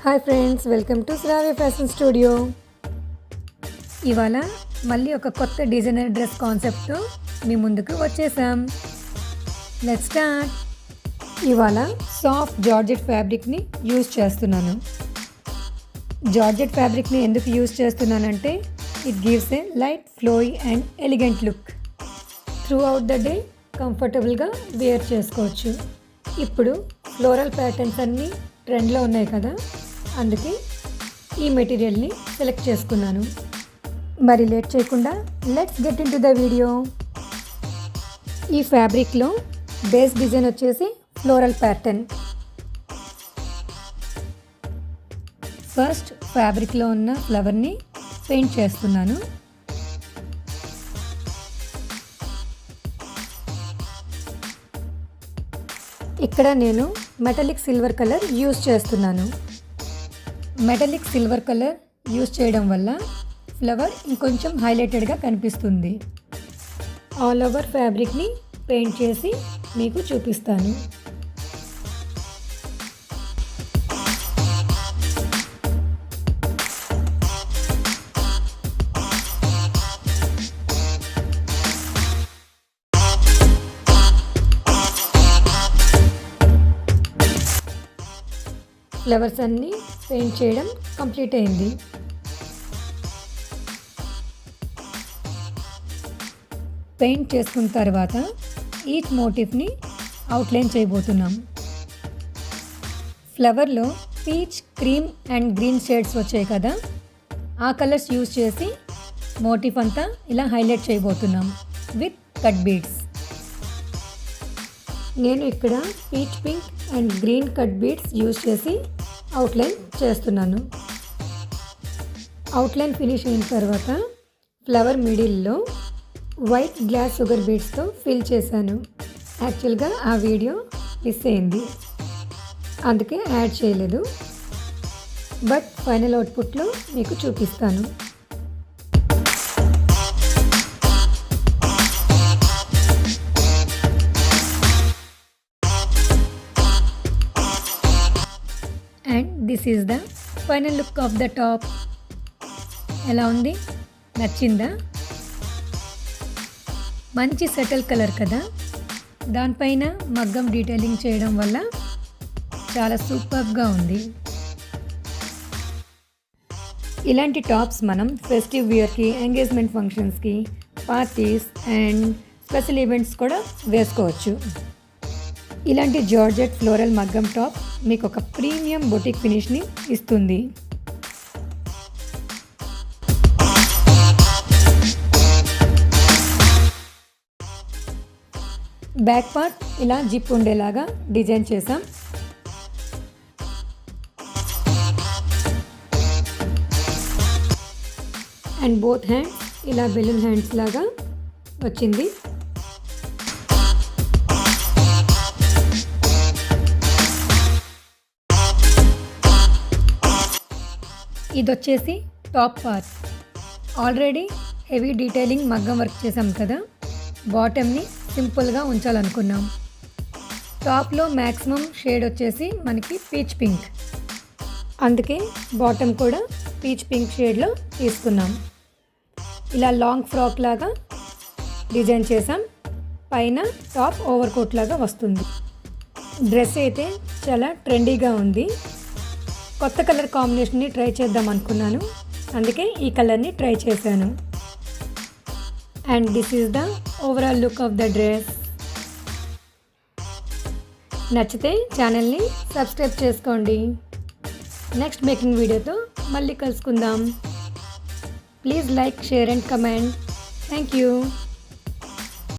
Hi friends, welcome to Shravya fashion studio. ఇవాళ మళ్ళీ ఒక కొత్త డిజైనర్ డ్రెస్ కాన్సెప్ట్తో మీ ముందుకు వచ్చేసాం. Let's start. ఇవాళ సాఫ్ట్ జార్జెట్ ఫ్యాబ్రిక్ని యూజ్ చేస్తున్నాను. జార్జెట్ ఫ్యాబ్రిక్ని ఎందుకు యూజ్ చేస్తున్నానంటే it gives a light flowy and elegant look. Through out the day కంఫర్టబుల్గా వేర్ చేసుకోవచ్చు. ఇప్పుడు ఫ్లోరల్ ప్యాటర్న్స్ అన్నీ ట్రెండ్లో ఉన్నాయి కదా, అందుకే ఈ మెటీరియల్ని సెలెక్ట్ చేసుకున్నాను. మరి లేట్ చేయకుండా let's get in to the video. ఈ ఫ్యాబ్రిక్లో బేస్ డిజైన్ వచ్చేసి ఫ్లోరల్ ప్యాటర్న్. ఫస్ట్ ఫ్యాబ్రిక్లో ఉన్న ఫ్లవర్ని పెయింట్ చేస్తున్నాను. ఇక్కడ నేను మెటాలిక్ సిల్వర్ కలర్ యూజ్ చేస్తున్నాను. మెటాలిక్ సిల్వర్ కలర్ యూజ్ చేయడం వల్ల ఫ్లవర్ ఇంకొంచెం హైలైటెడ్గా కనిపిస్తుంది. ఆల్ ఓవర్ ఫ్యాబ్రిక్ని పెయింట్ చేసి మీకు చూపిస్తాను. ఫ్లవర్స్ అన్నీ పెయింట్ చేయడం కంప్లీట్ అయింది. పెయింట్ చేసుకున్న తర్వాత ఈచ్ మోటిఫ్ని అవుట్లైన్ చేయబోతున్నాం. ఫ్లవర్లో peach, cream and green shades వచ్చాయి కదా, ఆ కలర్స్ యూజ్ చేసి మోటిఫ్ అంతా ఇలా హైలైట్ చేయబోతున్నాం విత్ కట్ బీడ్స్. నేను ఇక్కడ peach pink and green cut beads use చేసి అవుట్లైన్ చేస్తున్నాను. అవుట్లైన్ ఫినిష్ అయిన తర్వాత ఫ్లవర్ మిడిల్లో వైట్ గ్లాస్ షుగర్ బీడ్స్తో ఫిల్ చేశాను. యాక్చువల్గా ఆ వీడియో మిస్ అయింది, అందుకే యాడ్ చేయలేదు. బట్ ఫైనల్ అవుట్పుట్లో మీకు చూపిస్తాను. And this is the final look of the top. ఎలా ఉంది? నచ్చిందా? మంచి సెటిల్ కలర్ కదా, దానిపైన మగ్గం డీటెయిలింగ్ చేయడం వల్ల చాలా సూపర్గా ఉంది. ఇలాంటి టాప్స్ మనం ఫెస్టివ్ వేర్కి, ఎంగేజ్మెంట్ ఫంక్షన్స్కి, పార్టీస్ అండ్ స్పెషల్ ఈవెంట్స్ కూడా వేసుకోవచ్చు. ఇలాంటి జార్జెట్ ఫ్లోరల్ మగ్గం టాప్ మీకు ఒక ప్రీమియం బొటిక్ ఫినిష్ని ఇస్తుంది. బ్యాక్ పార్ట్ ఇలా జిప్ ఉండేలాగా డిజైన్ చేసాం. అండ్ బోత్ హ్యాండ్స్ ఇలా బెలూన్ హ్యాండ్స్ లాగా వచ్చింది. ఇది వచ్చేసి top part. Already heavy detailing మగ్గం వర్క్ చేసాం కదా, బాటమ్ని సింపుల్గా ఉంచాలనుకున్నాం. టాప్లో మ్యాక్సిమం షేడ్ వచ్చేసి మనకి పీచ్ పింక్, అందుకే బాటమ్ కూడా పీచ్ పింక్ షేడ్లో తీసుకున్నాం. ఇలా లాంగ్ ఫ్రాక్ లాగా డిజైన్ చేసాం. పైన టాప్ ఓవర్ కోట్ లాగా వస్తుంది. డ్రెస్ అయితే చాలా ట్రెండీగా ఉంది. కొత్త కలర్ కాంబినేషన్ని ట్రై చేద్దాం అనుకున్నాను, అందుకే ఈ కలర్ని ట్రై చేశాను. And this is the overall look of the dress. నచ్చితే ఛానల్ని సబ్స్క్రైబ్ చేసుకోండి. నెక్స్ట్ మేకింగ్ వీడియోతో మళ్ళీ కలుసుకుందాం. Please like, share and comment. Thank you.